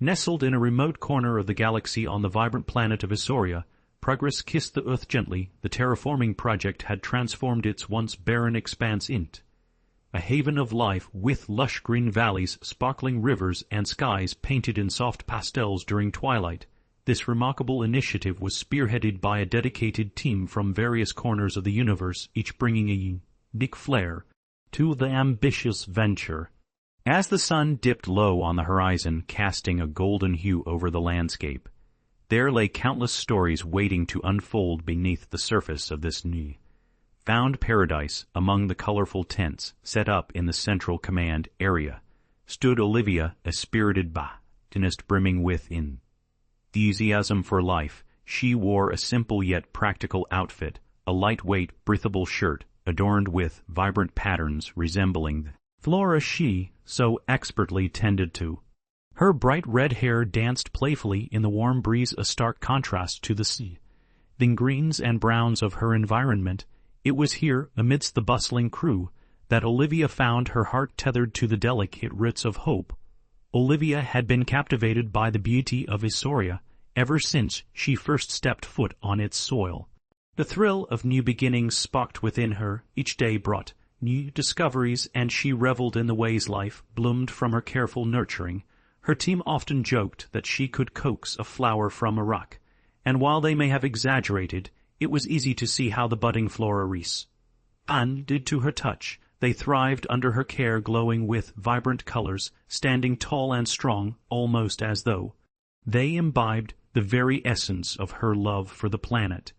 Nestled in a remote corner of the galaxy on the vibrant planet of Isoria, progress kissed the Earth gently. The terraforming project had transformed its once barren expanse into a haven of life with lush green valleys, sparkling rivers, and skies painted in soft pastels during twilight. This remarkable initiative was spearheaded by a dedicated team from various corners of the universe, each bringing a unique flair to the ambitious venture. As the sun dipped low on the horizon, casting a golden hue over the landscape, there lay countless stories waiting to unfold beneath the surface of this new-found paradise. Among the colorful tents set up in the central command area stood Olivia, a spirited botanist brimming with enthusiasm for life. She wore a simple yet practical outfit, a lightweight, breathable shirt adorned with vibrant patterns resembling the flora she so expertly tended to. Her bright red hair danced playfully in the warm breeze, a stark contrast to the seething greens and browns of her environment. It was here, amidst the bustling crew, that Olivia found her heart tethered to the delicate roots of hope. Olivia had been captivated by the beauty of Isoria ever since she first stepped foot on its soil. The thrill of new beginnings sparked within her. Each day brought new discoveries, and she reveled in the ways life bloomed from her careful nurturing. Her team often joked that she could coax a flower from a rock, and while they may have exaggerated, it was easy to see how the budding flora responded to her touch. They thrived under her care, glowing with vibrant colors, standing tall and strong, almost as though they imbibed the very essence of her love for the planet.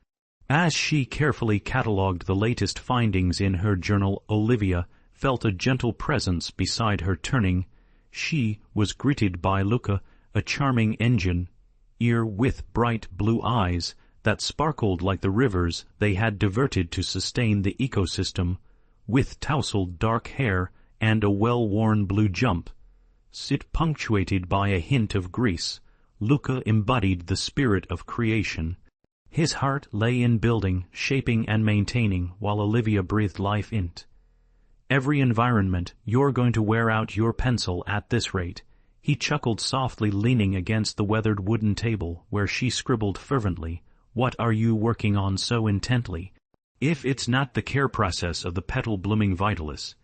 As she carefully catalogued the latest findings in her journal, Olivia felt a gentle presence beside her. Turning, she was greeted by Luca, a charming engineer with bright blue eyes that sparkled like the rivers they had diverted to sustain the ecosystem. With tousled dark hair and a well-worn blue jump, sit punctuated by a hint of grease, Luca embodied the spirit of creation. His heart lay in building, shaping, and maintaining, while Olivia breathed life into every environment. "You're going to wear out your pencil at this rate," he chuckled softly, leaning against the weathered wooden table where she scribbled fervently. "What are you working on so intently? If it's not the care process of the petal-blooming vitalis."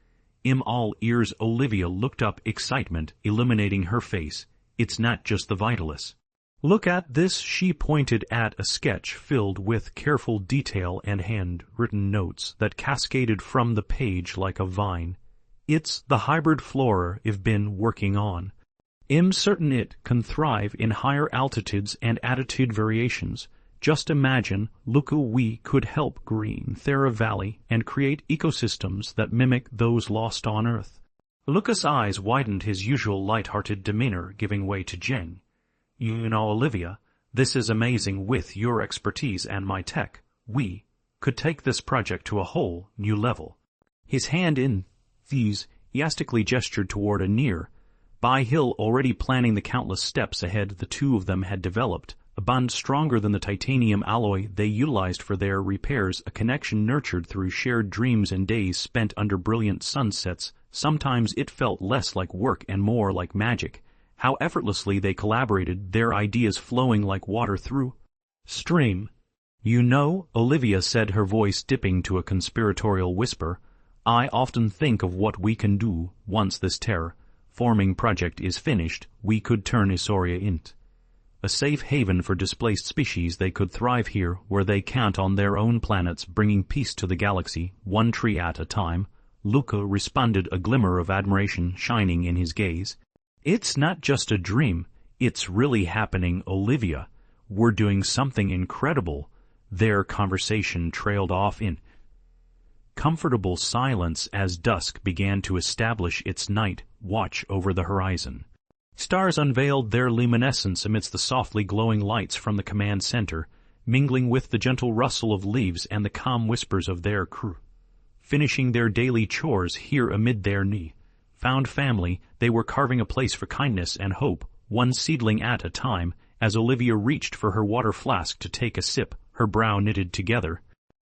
"I'm all ears." Olivia looked up, excitement illuminating her face. "It's not just the vitalis. Look at this." She pointed at a sketch filled with careful detail and handwritten notes that cascaded from the page like a vine. "It's the hybrid flora I've been working on. I'm certain it can thrive in higher altitudes and attitude variations. Just imagine, Luca, we could help green Thera Valley and create ecosystems that mimic those lost on Earth." Luca's eyes widened, his usual light-hearted demeanor giving way to Jen. "You know, Olivia, this is amazing. With your expertise and my tech, we could take this project to a whole new level." His hand enthusiastically gestured toward a nearby hill, already planning the countless steps ahead. The two of them had developed a bond stronger than the titanium alloy they utilized for their repairs, a connection nurtured through shared dreams and days spent under brilliant sunsets. Sometimes it felt less like work and more like magic. How effortlessly they collaborated, their ideas flowing like water through stream. "You know," Olivia said, her voice dipping to a conspiratorial whisper, "I often think of what we can do once this terraforming project is finished. We could turn Isoria into a safe haven for displaced species. They could thrive here where they can't on their own planets, bringing peace to the galaxy, one tree at a time." Luca responded, a glimmer of admiration shining in his gaze. "It's not just a dream, it's really happening, Olivia. We're doing something incredible." Their conversation trailed off in comfortable silence as dusk began to establish its night watch over the horizon. Stars unveiled their luminescence amidst the softly glowing lights from the command center, mingling with the gentle rustle of leaves and the calm whispers of their crew. Finishing their daily chores here amid their found family, they were carving a place for kindness and hope, one seedling at a time. As Olivia reached for her water flask to take a sip, her brow knitted together.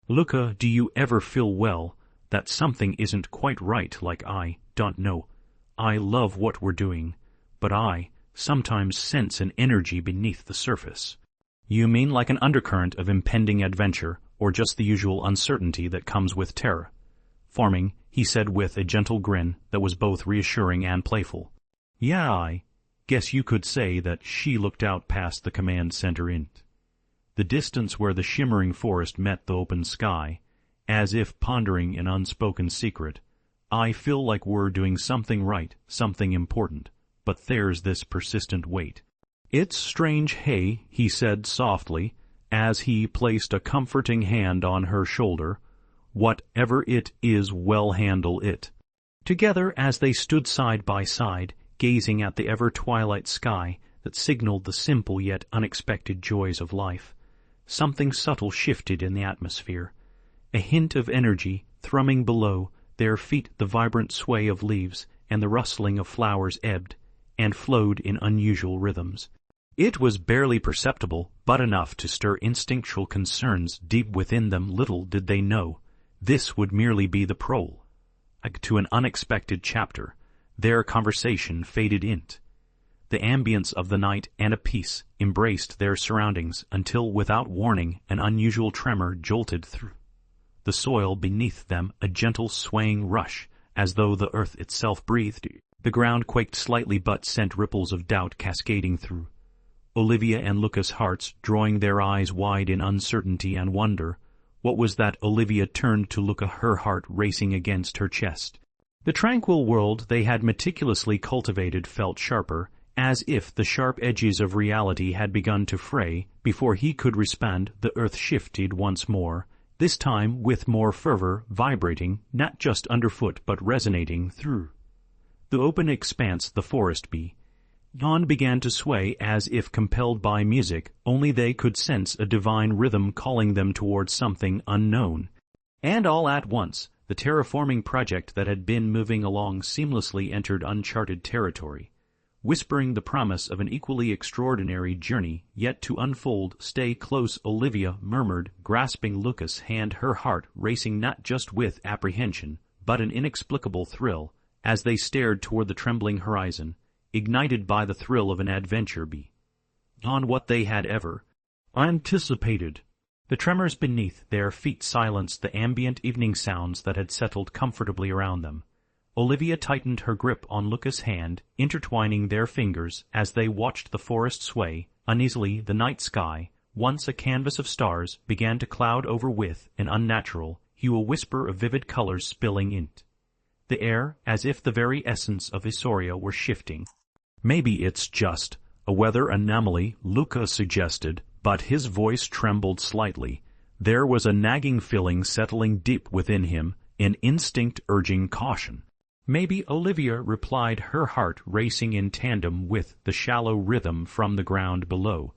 "Luca, do you ever feel, well, that something isn't quite right? Like, I don't know. I love what we're doing, but I sometimes sense an energy beneath the surface. You mean like an undercurrent of impending adventure, or just the usual uncertainty that comes with terraforming, he said with a gentle grin that was both reassuring and playful. Yeah, I guess you could say that. She looked out past the command center int. The distance where the shimmering forest met the open sky, as if pondering an unspoken secret. I feel like we're doing something right, something important, but there's this persistent weight. It's strange, hey, he said softly, as he placed a comforting hand on her shoulder. Whatever it is, well handle it. Together, as they stood side by side, gazing at the ever-twilight sky that signaled the simple yet unexpected joys of life, something subtle shifted in the atmosphere. A hint of energy thrumming below their feet. The vibrant sway of leaves and the rustling of flowers ebbed and flowed in unusual rhythms. It was barely perceptible, but enough to stir instinctual concerns deep within them. Little did they know this would merely be the prologue to an unexpected chapter. Their conversation faded into the ambience of the night, and a peace embraced their surroundings until, without warning, an unusual tremor jolted through the soil beneath them, a gentle swaying rush, as though the earth itself breathed. The ground quaked slightly but sent ripples of doubt cascading through Olivia and Lucas' hearts, drawing their eyes wide in uncertainty and wonder. What was that? Olivia turned to Luca, her heart racing against her chest. The tranquil world they had meticulously cultivated felt sharper, as if the sharp edges of reality had begun to fray. Before he could respond, the earth shifted once more, this time with more fervor, vibrating, not just underfoot but resonating through the open expanse. The forest beyond began to sway as if compelled by music. Only they could sense a divine rhythm calling them towards something unknown. And all at once, the terraforming project that had been moving along seamlessly entered uncharted territory, whispering the promise of an equally extraordinary journey yet to unfold. Stay close, Olivia murmured, grasping Lucas' hand, her heart racing not just with apprehension, but an inexplicable thrill, as they stared toward the trembling horizon, ignited by the thrill of an adventure beyond what they had ever anticipated. The tremors beneath their feet silenced the ambient evening sounds that had settled comfortably around them. Olivia tightened her grip on Lucas' hand, intertwining their fingers as they watched the forest sway uneasily. The night sky, once a canvas of stars, began to cloud over with an unnatural hue, a whisper of vivid colors spilling into the air, as if the very essence of Isoria were shifting. Maybe it's just a weather anomaly, Luca suggested, but his voice trembled slightly. There was a nagging feeling settling deep within him, an instinct urging caution. Maybe, Olivia replied, her heart racing in tandem with the shallow rhythm from the ground below.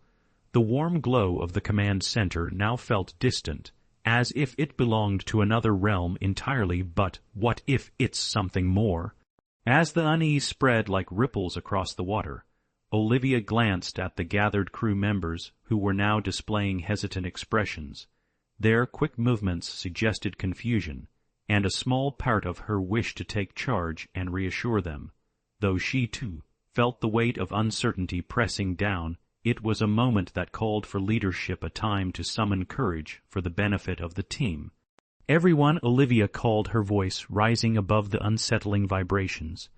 The warm glow of the command center now felt distant, as if it belonged to another realm entirely. But what if it's something more? As the unease spread like ripples across the water, Olivia glanced at the gathered crew members who were now displaying hesitant expressions. Their quick movements suggested confusion, and a small part of her wished to take charge and reassure them, though she, too, felt the weight of uncertainty pressing down. It was a moment that called for leadership, a time to summon courage for the benefit of the team. Everyone, Olivia called, her voice rising above the unsettling vibrations.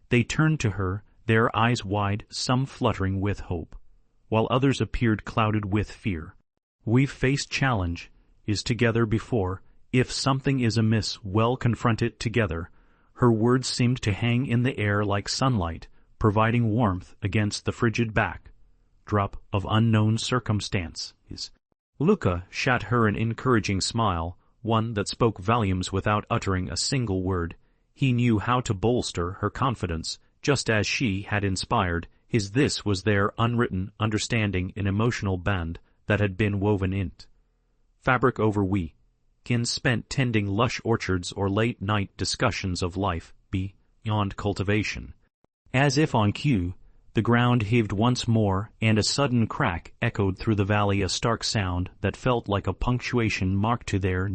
They turned to her, their eyes wide, some fluttering with hope, while others appeared clouded with fear. We've faced challenges together before. If something is amiss, well, confront it together. Her words seemed to hang in the air like sunlight, providing warmth against the frigid backdrop of unknown circumstances. Luca shot her an encouraging smile, one that spoke volumes without uttering a single word. He knew how to bolster her confidence, just as she had inspired his. This was their unwritten understanding, an emotional band that had been woven into fabric over weekends spent tending lush orchards or late-night discussions of life beyond cultivation. As if on cue, the ground heaved once more, and a sudden crack echoed through the valley, a stark sound that felt like a punctuation mark to their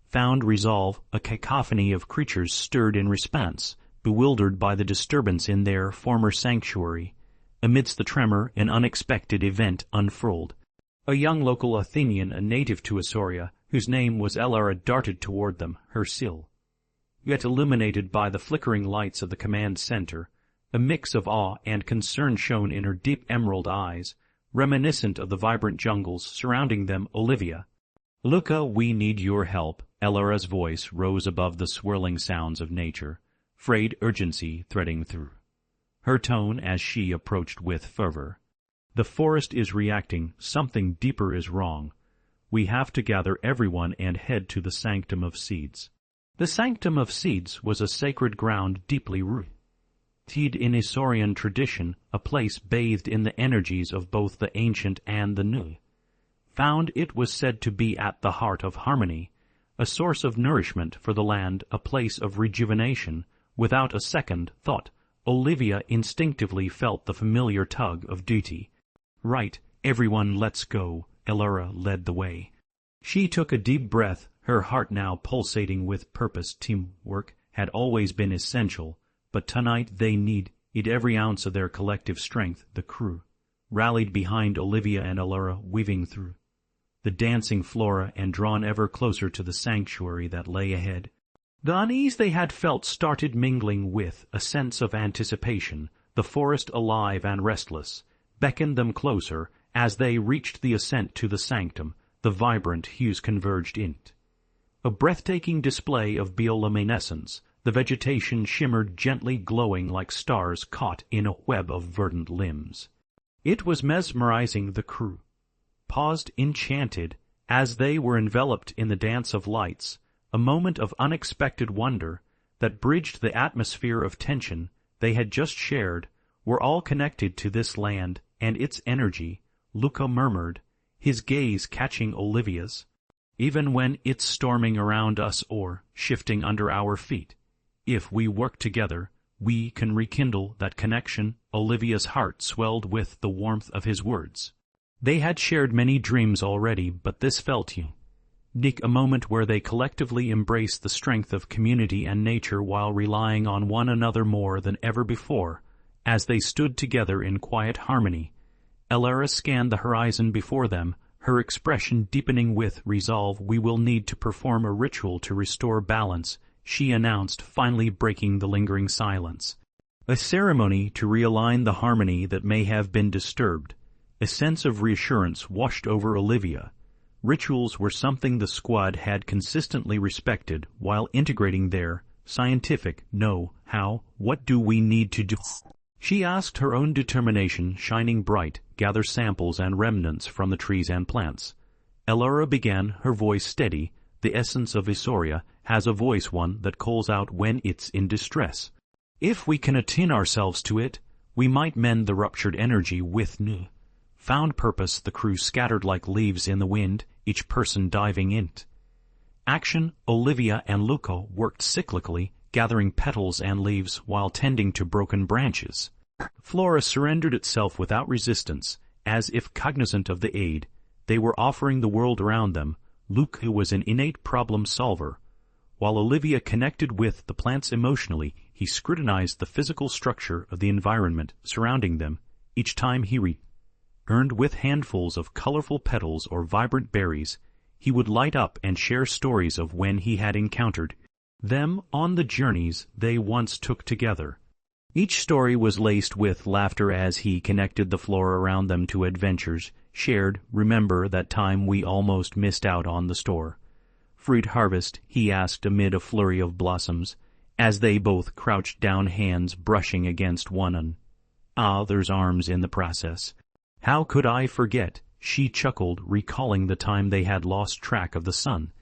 found resolve. A cacophony of creatures stirred in response, bewildered by the disturbance in their former sanctuary. Amidst the tremor, an unexpected event unfurled. A young local Athenian, a native to Isauria, whose name was Elara, darted toward them, her sill yet illuminated by the flickering lights of the command center. A mix of awe and concern shone in her deep emerald eyes, reminiscent of the vibrant jungles surrounding them. Olivia. Luca, we need your help. Elara's voice rose above the swirling sounds of nature, frayed urgency threading through her tone as she approached with fervor. The forest is reacting, something deeper is wrong. We have to gather everyone and head to the Sanctum of Seeds. The Sanctum of Seeds was a sacred ground deeply rooted in Isaurian tradition, a place bathed in the energies of both the ancient and the new. Found, it was said to be at the heart of harmony, a source of nourishment for the land, a place of rejuvenation. Without a second thought, Olivia instinctively felt the familiar tug of duty. Right, everyone, let's go. Elara led the way. She took a deep breath, her heart now pulsating with purpose. Teamwork had always been essential, but tonight they needed every ounce of their collective strength. The crew rallied behind Olivia and Elara, weaving through the dancing flora and drawn ever closer to the sanctuary that lay ahead. The unease they had felt started mingling with a sense of anticipation. The forest, alive and restless, beckoned them closer. As they reached the ascent to the sanctum, the vibrant hues converged in it. A breathtaking display of bioluminescence, the vegetation shimmered gently, glowing like stars caught in a web of verdant limbs. It was mesmerizing. The crew paused enchanted as they were enveloped in the dance of lights, a moment of unexpected wonder that bridged the atmosphere of tension they had just shared. We're all connected to this land and its energy, Luca murmured, his gaze catching Olivia's. Even when it's storming around us or shifting under our feet, if we work together, we can rekindle that connection. Olivia's heart swelled with the warmth of his words. They had shared many dreams already, but this felt unique, a moment where they collectively embraced the strength of community and nature while relying on one another more than ever before. As they stood together in quiet harmony, Elara scanned the horizon before them, her expression deepening with resolve. We will need to perform a ritual to restore balance, she announced, finally breaking the lingering silence. A ceremony to realign the harmony that may have been disturbed. A sense of reassurance washed over Olivia. Rituals were something the squad had consistently respected while integrating their scientific know-how. What do we need to do? She asked, her own determination shining bright. Gather samples and remnants from the trees and plants. Elara began, her voice steady. The essence of Isauria has a voice, one that calls out when it's in distress. If we can attune ourselves to it, we might mend the ruptured energy with new found purpose. The crew scattered like leaves in the wind, each person diving into action. Olivia and Luca worked cyclically, gathering petals and leaves while tending to broken branches. Flora surrendered itself without resistance, as if cognizant of the aid they were offering the world around them. Luca was an innate problem solver. While Olivia connected with the plants emotionally, he scrutinized the physical structure of the environment surrounding them. Each time he returned with handfuls of colorful petals or vibrant berries, he would light up and share stories of when he had encountered them on the journeys they once took together. Each story was laced with laughter as he connected the flora around them to adventures shared. Remember that time we almost missed out on the store fruit harvest? He asked amid a flurry of blossoms, as they both crouched down, hands brushing against one another's arms in the process. How could I forget? She chuckled, recalling the time they had lost track of the sun.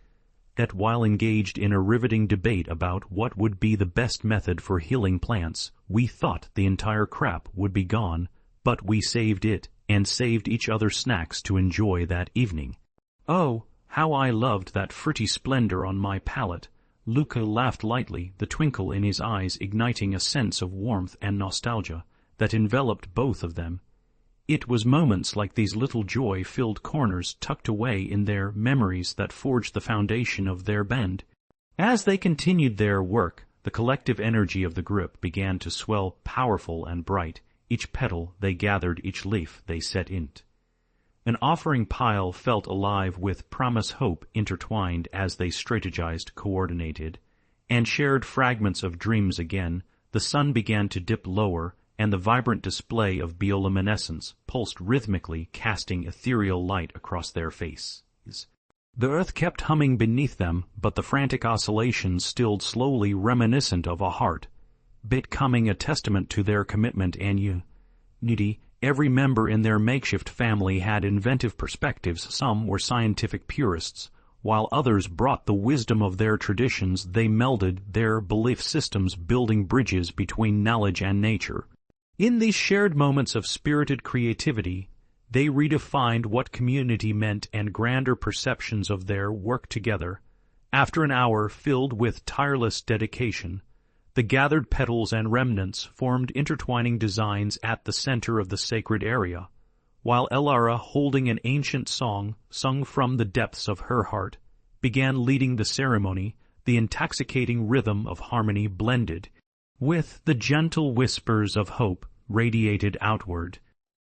That while engaged in a riveting debate about what would be the best method for healing plants, we thought the entire crop would be gone, but we saved it, and saved each other snacks to enjoy that evening. Oh, how I loved that fruity splendor on my palate. Luca laughed lightly, the twinkle in his eyes igniting a sense of warmth and nostalgia that enveloped both of them. It was moments like these little joy-filled corners tucked away in their memories that forged the foundation of their bond. As they continued their work, the collective energy of the group began to swell, powerful and bright. each petal they gathered, each leaf they set in't. An offering pile felt alive with promise hope intertwined as they strategized, coordinated, and shared fragments of dreams again. The sun began to dip lower, and the vibrant display of bioluminescence pulsed rhythmically, casting ethereal light across their faces. The earth kept humming beneath them, but the frantic oscillations stilled slowly, reminiscent of a heart becoming a testament to their commitment and unity. Every member in their makeshift family had inventive perspectives. Some were scientific purists, while others brought the wisdom of their traditions. They melded their belief systems, building bridges between knowledge and nature. In these shared moments of spirited creativity, they redefined what community meant and grander perceptions of their work together. After an hour filled with tireless dedication, the gathered petals and remnants formed intertwining designs at the center of the sacred area, while Elara, holding an ancient song sung from the depths of her heart, began leading the ceremony. The intoxicating rhythm of harmony blended with the gentle whispers of hope radiated outward.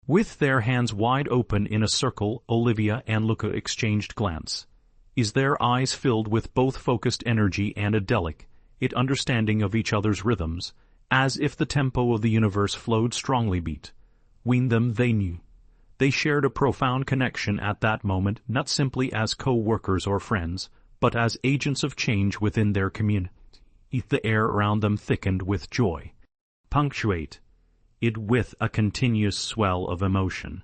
With their hands wide open in a circle, Olivia and Luca exchanged glance. Their eyes filled with both focused energy and a delicate understanding of each other's rhythms, as if the tempo of the universe flowed strongly between them. They knew they shared a profound connection at that moment, not simply as co-workers or friends, but as agents of change within their community. The air around them thickened with joy, punctuated with a continuous swell of emotion.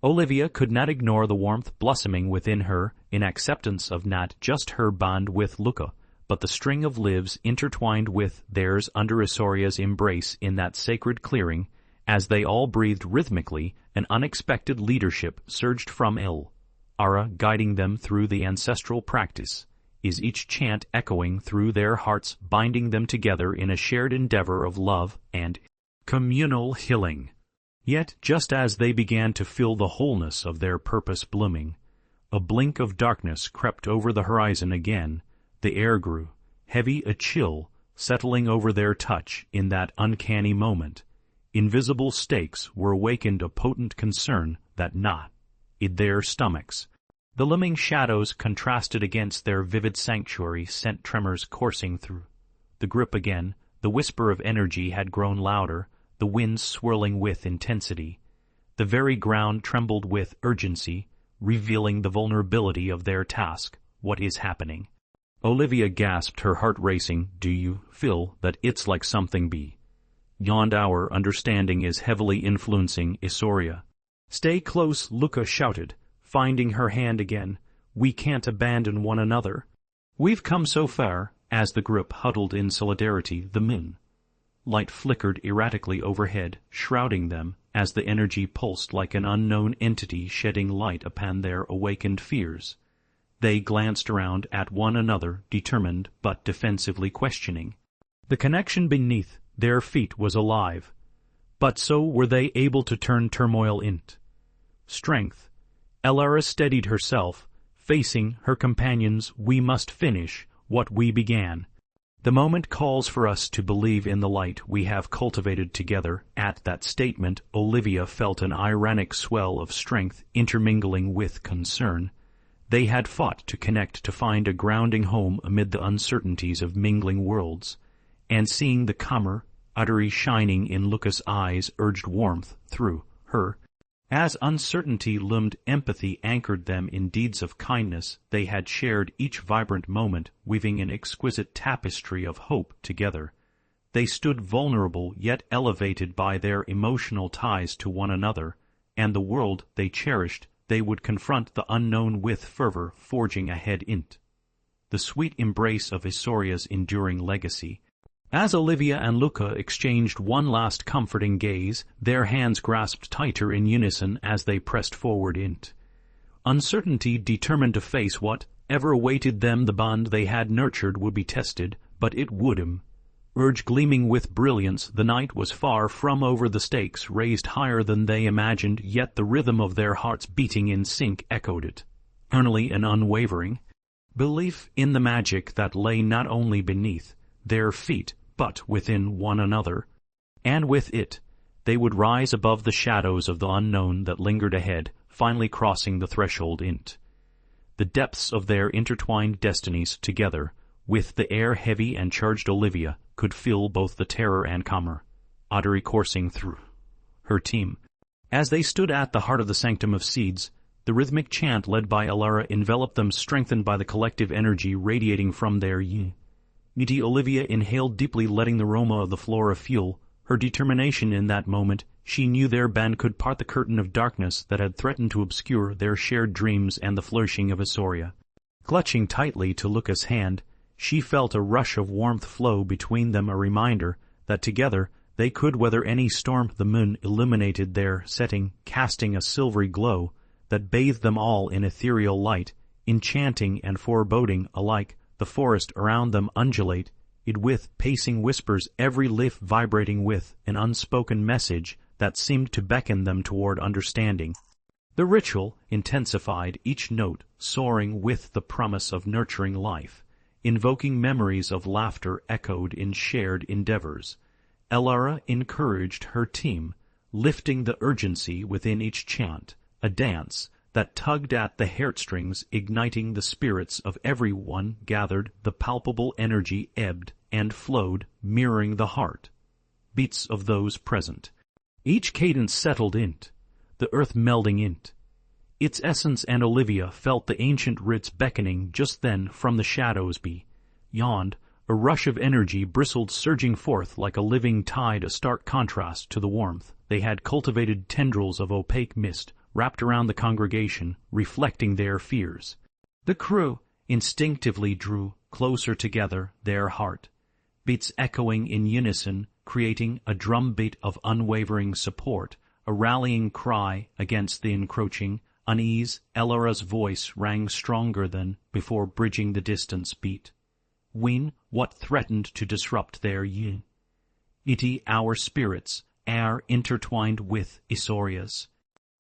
Olivia could not ignore the warmth blossoming within her in acceptance of not just her bond with Luca, but the string of lives intertwined with theirs under Isoria's embrace in that sacred clearing. As they all breathed rhythmically, an unexpected leadership surged from Ara, guiding them through the ancestral practice. Each chant echoing through their hearts, binding them together in a shared endeavor of love and communal healing. Yet, just as they began to feel the wholeness of their purpose blooming, a blink of darkness crept over the horizon again. The air grew heavy, a chill settling over their touch. In that uncanny moment, invisible stakes were awakened, a potent concern that gnawed in their stomachs. The looming shadows contrasted against their vivid sanctuary, sent tremors coursing through the grip again. The whisper of energy had grown louder, the winds swirling with intensity. The very ground trembled with urgency, revealing the vulnerability of their task. What is happening? Olivia gasped, her heart racing. Do you feel that it's like something beyond our understanding is heavily influencing Isoria? Stay close, Luca shouted, finding her hand again. We can't abandon one another. We've come so far. As the group huddled in solidarity, the moon light flickered erratically overhead, shrouding them, as the energy pulsed like an unknown entity, shedding light upon their awakened fears. They glanced around at one another, determined but defensively questioning. The connection beneath their feet was alive, but so were they able to turn turmoil into strength. Elara steadied herself, facing her companions. We must finish what we began. The moment calls for us to believe in the light we have cultivated together. At that statement, Olivia felt an ironic swell of strength intermingling with concern. They had fought to connect, to find a grounding home amid the uncertainties of mingling worlds, and seeing the calmer, utterly shining in Luca's eyes urged warmth through her. As uncertainty loomed, empathy anchored them in deeds of kindness. They had shared each vibrant moment, weaving an exquisite tapestry of hope together. They stood vulnerable yet elevated by their emotional ties to one another, and the world they cherished. They would confront the unknown with fervor, forging ahead into the sweet embrace of Isoria's enduring legacy. As Olivia and Luca exchanged one last comforting gaze, their hands grasped tighter in unison as they pressed forward into uncertainty, determined to face whatever awaited them. The bond they had nurtured would be tested, but it would emerge gleaming with brilliance. The night was far from over, the stakes raised higher than they imagined, yet the rhythm of their hearts beating in sync echoed it, eternally and unwavering. Belief in the magic that lay not only beneath their feet, but within one another, and with it, they would rise above the shadows of the unknown that lingered ahead, finally crossing the threshold into the depths of their intertwined destinies together, with the air heavy and charged. Olivia could feel both the terror and camaraderie coursing through her team. As they stood at the heart of the Sanctum of Seeds, the rhythmic chant led by Elara enveloped them, strengthened by the collective energy radiating from their unity. Olivia inhaled deeply, letting the aroma of the flora fuel her determination in that moment. She knew their band could part the curtain of darkness that had threatened to obscure their shared dreams and the flourishing of Asoria. Clutching tightly to Luca's hand, she felt a rush of warmth flow between them, a reminder that together they could weather any storm. The moon illuminated their setting, casting a silvery glow that bathed them all in ethereal light, enchanting and foreboding alike. The forest around them undulated with pacing whispers, every leaf vibrating with an unspoken message that seemed to beckon them toward understanding. The ritual intensified, each note soaring with the promise of nurturing life, invoking memories of laughter echoed in shared endeavors. Elara encouraged her team, lifting the urgency within each chant, a dance that tugged at the heartstrings, igniting the spirits of everyone gathered. The palpable energy ebbed and flowed, mirroring the heart beats of those present. Each cadence settled into the earth, melding into its essence, and Olivia felt the ancient rites beckoning just then from the shadows beyond. A rush of energy bristled, surging forth like a living tide, a stark contrast to the warmth they had cultivated. Tendrils of opaque mist wrapped around the congregation, reflecting their fears. The crew instinctively drew closer together, their heart beats echoing in unison, creating a drumbeat of unwavering support, a rallying cry against the encroaching unease. Elara's voice rang stronger than before, bridging the distance between what threatened to disrupt their unity. Our spirits are intertwined with Isoria's.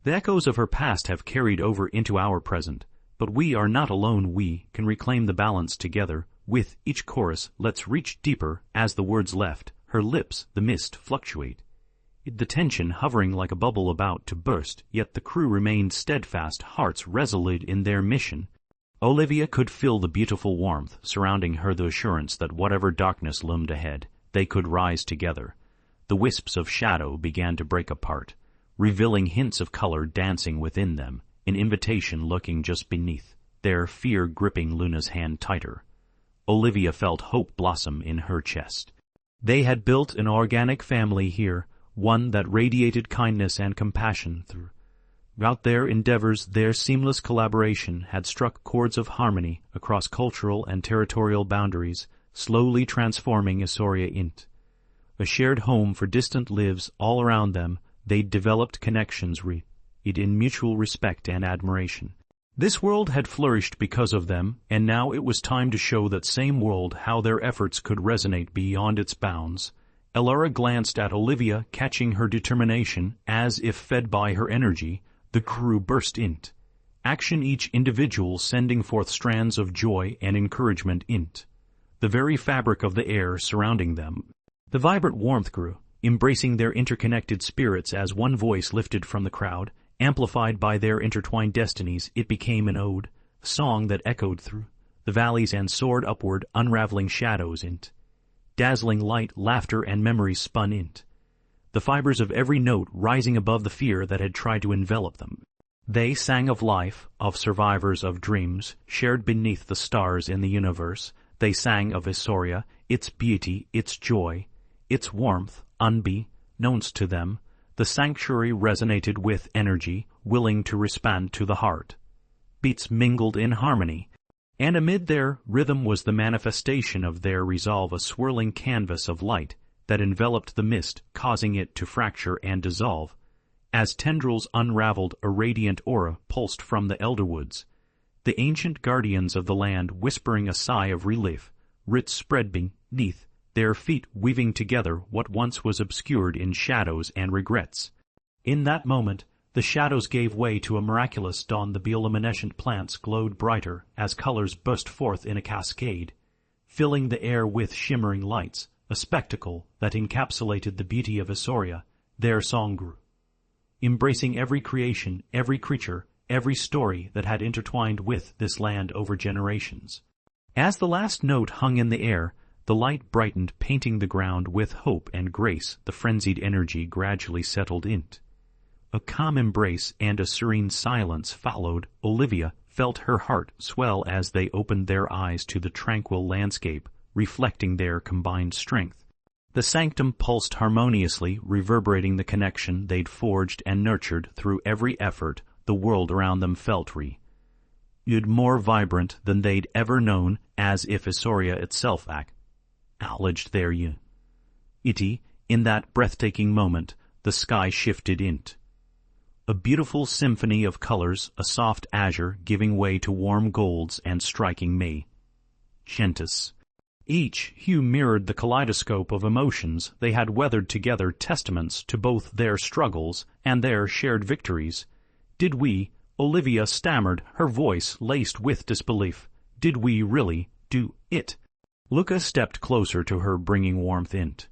The echoes of her past have carried over into our present, but we are not alone. We can reclaim the balance together. With each chorus, let's reach deeper. As the words left her lips, the mist fluctuate, the tension hovering like a bubble about to burst, yet the crew remained steadfast, hearts resolute in their mission. Olivia could feel the beautiful warmth surrounding her, the assurance that whatever darkness loomed ahead, they could rise together. The wisps of shadow began to break apart, revealing hints of color dancing within them, an invitation lurking just beneath, their fear gripping Luna's hand tighter. Olivia felt hope blossom in her chest. They had built an organic family here, one that radiated kindness and compassion. Throughout their endeavors, their seamless collaboration had struck chords of harmony across cultural and territorial boundaries, slowly transforming Asoria into a shared home for distant lives. All around them, they'd developed connections rooted in mutual respect and admiration. This world had flourished because of them, and now it was time to show that same world how their efforts could resonate beyond its bounds. Elara glanced at Olivia, catching her determination. As if fed by her energy, the crew burst into action, each individual sending forth strands of joy and encouragement into the very fabric of the air surrounding them. The vibrant warmth grew, embracing their interconnected spirits as one voice lifted from the crowd. Amplified by their intertwined destinies, it became an ode, a song that echoed through the valleys and soared upward, unraveling shadows into dazzling light. Laughter and memories spun into the fibers of every note, rising above the fear that had tried to envelop them. They sang of life, of survivors, of dreams shared beneath the stars in the universe. They sang of Asoria, its beauty, its joy, its warmth, unbeknown to them. The sanctuary resonated with energy, willing to respond to the heart. Beats mingled in harmony, and amid their rhythm was the manifestation of their resolve, a swirling canvas of light that enveloped the mist, causing it to fracture and dissolve. As tendrils unraveled, a radiant aura pulsed from the elderwoods. The ancient guardians of the land whispering a sigh of relief, writs spread beneath their feet, weaving together what once was obscured in shadows and regrets. In that moment, the shadows gave way to a miraculous dawn. The bioluminescent plants glowed brighter as colors burst forth in a cascade, filling the air with shimmering lights, a spectacle that encapsulated the beauty of Asoria, their song grew, embracing every creation, every creature, every story that had intertwined with this land over generations. As the last note hung in the air, the light brightened, painting the ground with hope and grace. The frenzied energy gradually settled in. A calm embrace and a serene silence followed. Olivia felt her heart swell as they opened their eyes to the tranquil landscape, reflecting their combined strength. The sanctum pulsed harmoniously, reverberating the connection they'd forged and nurtured through every effort. The world around them felt more vibrant than they'd ever known, as if Isauria itself acknowledged their unity. In that breathtaking moment, the sky shifted into a beautiful symphony of colors, a soft azure giving way to warm golds and striking magenta. Each hue mirrored the kaleidoscope of emotions they had weathered together, testaments to both their struggles and their shared victories. "Did we," Olivia stammered, her voice laced with disbelief, "did we really do it?" Luca stepped closer to her, bringing warmth into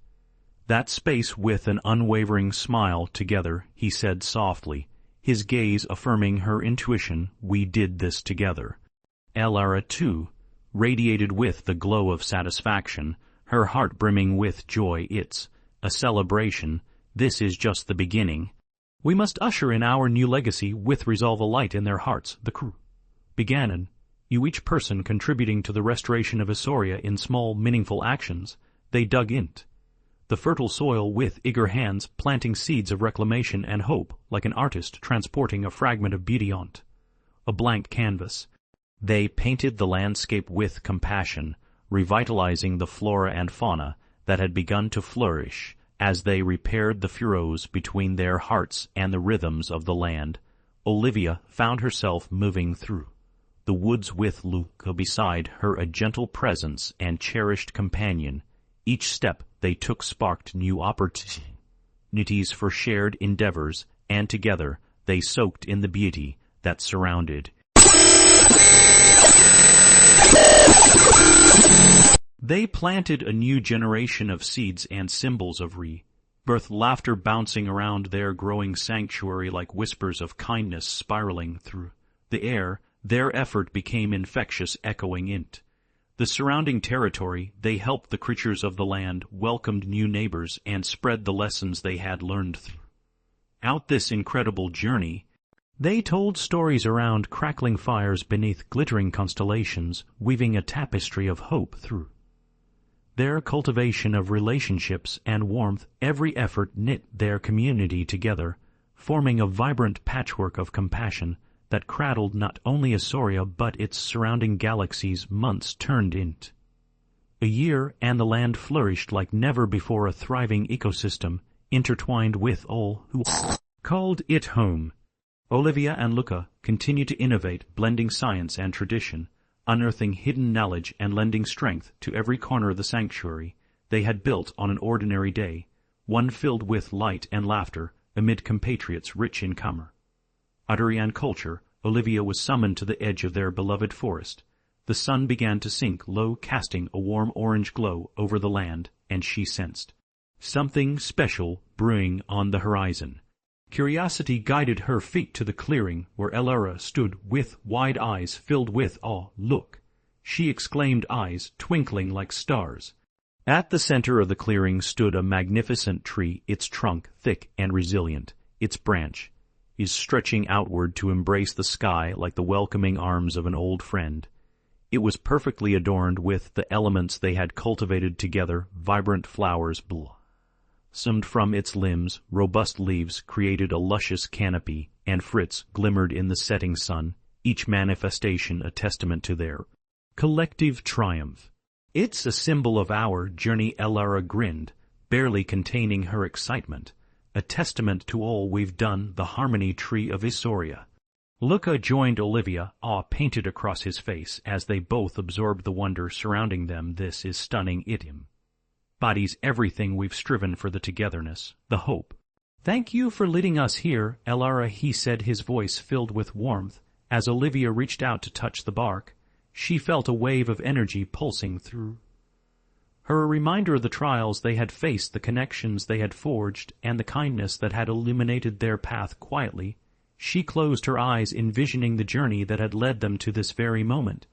that space. With an unwavering smile, "Together," he said softly, his gaze affirming her intuition, "we did this together." Elara, too, radiated with the glow of satisfaction, her heart brimming with joy. "It's a celebration. This is just the beginning. We must usher in our new legacy with resolve alight in their hearts." The crew began anew, each person contributing to the restoration of Isauria in small, meaningful actions. They dug into the fertile soil with eager hands, planting seeds of reclamation and hope, like an artist transporting a fragment of beauty onto a blank canvas. They painted the landscape with compassion, revitalizing the flora and fauna that had begun to flourish. As they repaired the furrows between their hearts and the rhythms of the land, Olivia found herself moving through the woods with Luca beside her, a gentle presence and cherished companion. Each step they took sparked new opportunities for shared endeavors, and together they soaked in the beauty that surrounded. They planted a new generation of seeds and symbols of rebirth, laughter bouncing around their growing sanctuary like whispers of kindness spiraling through the air. Their effort became infectious, echoing into the surrounding territory. They helped the creatures of the land, welcomed new neighbors, and spread the lessons they had learned throughout this incredible journey. They told stories around crackling fires beneath glittering constellations, weaving a tapestry of hope through their cultivation of relationships and warmth. Every effort knit their community together, forming a vibrant patchwork of compassion that cradled not only Isauria but its surrounding galaxies. Months turned into a year, and the land flourished like never before, a thriving ecosystem intertwined with all who called it home. Olivia and Luca continued to innovate, blending science and tradition, unearthing hidden knowledge and lending strength to every corner of the sanctuary they had built on an ordinary day, one filled with light and laughter amid compatriots rich in camaraderie and culture. Olivia was summoned to the edge of their beloved forest. The sun began to sink low, casting a warm orange glow over the land, and she sensed something special brewing on the horizon. Curiosity guided her feet to the clearing where Elara stood with wide eyes filled with awe. "Look!" she exclaimed, eyes twinkling like stars. At the center of the clearing stood a magnificent tree, its trunk thick and resilient, its branch stretching outward to embrace the sky like the welcoming arms of an old friend. It was perfectly adorned with the elements they had cultivated together. Vibrant flowers blossomed from its limbs, robust leaves created a luscious canopy, and fruits glimmered in the setting sun, each manifestation a testament to their collective triumph. "It's a symbol of our journey," Elara grinned, barely containing her excitement. "A testament to all we've done, the harmony tree of Isauria." Luca joined Olivia, awe painted across his face as they both absorbed the wonder surrounding them. "This is stunning. It embodies everything we've striven for, the togetherness, the hope." "Thank you for leading us here, Elara," he said, his voice filled with warmth. As Olivia reached out to touch the bark, she felt a wave of energy pulsing through her a reminder of the trials they had faced, the connections they had forged, and the kindness that had illuminated their path quietly. She closed her eyes, envisioning the journey that had led them to this very moment.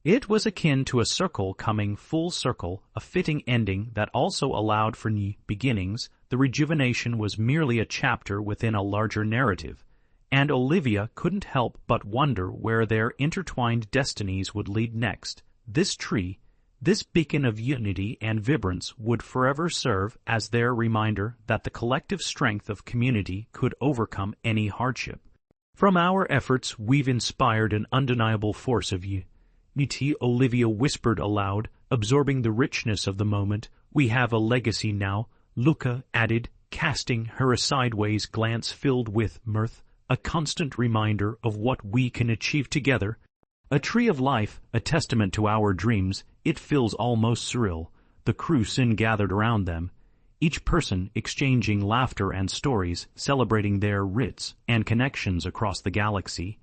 It was akin to a circle coming full circle, a fitting ending that also allowed for new beginnings. The rejuvenation was merely a chapter within a larger narrative, and Olivia couldn't help but wonder where their intertwined destinies would lead next. This tree, this beacon of unity and vibrance, would forever serve as their reminder that the collective strength of community could overcome any hardship. From our efforts, we've inspired an undeniable force of unity, Olivia whispered aloud, absorbing the richness of the moment. We have a legacy now, Luca added, casting her a sideways glance filled with mirth, a constant reminder of what we can achieve together. A tree of life, a testament to our dreams. It feels almost surreal. The crew soon gathered around them, each person exchanging laughter and stories, celebrating their wits and connections across the galaxy.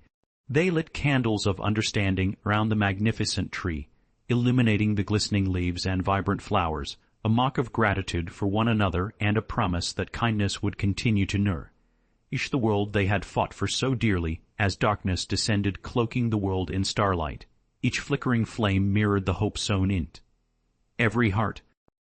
They lit candles of understanding around the magnificent tree, illuminating the glistening leaves and vibrant flowers, a mock of gratitude for one another and a promise that kindness would continue to nourish the world they had fought for so dearly. As darkness descended, cloaking the world in starlight, each flickering flame mirrored the hope sown in every heart.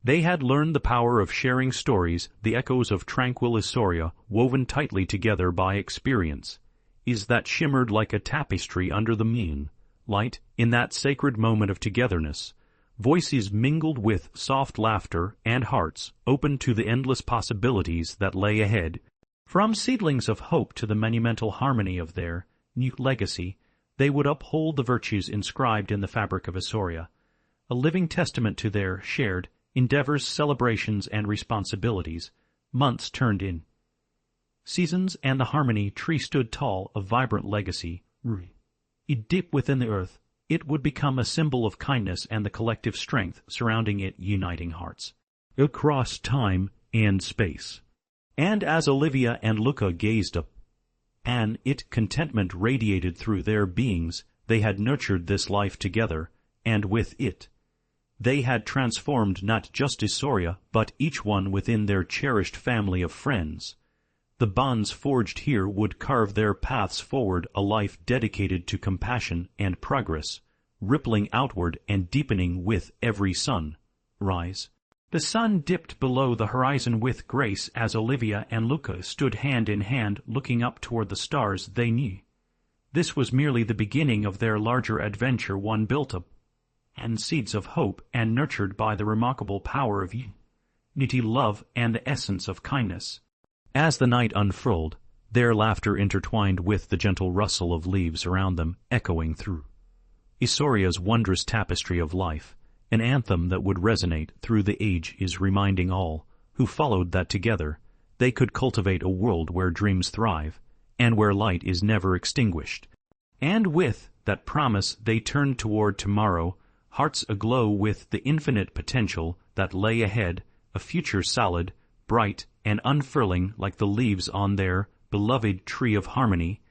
They had learned the power of sharing stories, the echoes of tranquil Isoria, woven tightly together by experience, that shimmered like a tapestry under the moonlight. In that sacred moment of togetherness, voices mingled with soft laughter and hearts open to the endless possibilities that lay ahead. From seedlings of hope to the monumental harmony of their new legacy, they would uphold the virtues inscribed in the fabric of Isoria, a living testament to their shared endeavors, celebrations, and responsibilities. Months turned in seasons, and the harmony tree stood tall, a vibrant legacy. Deep within the earth, it would become a symbol of kindness and the collective strength surrounding it, uniting hearts across time and space. And as Olivia and Luca gazed up, contentment radiated through their beings. They had nurtured this life together, and with it they had transformed not just Isoria, but each one within their cherished family of friends. The bonds forged here would carve their paths forward, a life dedicated to compassion and progress, rippling outward and deepening with every sunrise. The sun dipped below the horizon with grace as Olivia and Luca stood hand in hand, looking up toward the stars. They knew this was merely the beginning of their larger adventure, one built up and seeds of hope and nurtured by the remarkable power of unity, love, and the essence of kindness. As the night unfurled, their laughter intertwined with the gentle rustle of leaves around them, echoing through Isoria's wondrous tapestry of life, an anthem that would resonate through the ages, reminding all who followed that together they could cultivate a world where dreams thrive and where light is never extinguished. And with that promise they turned toward tomorrow, hearts aglow with the infinite potential that lay ahead, a future solid, bright, and unfurling like the leaves on their beloved tree of harmony.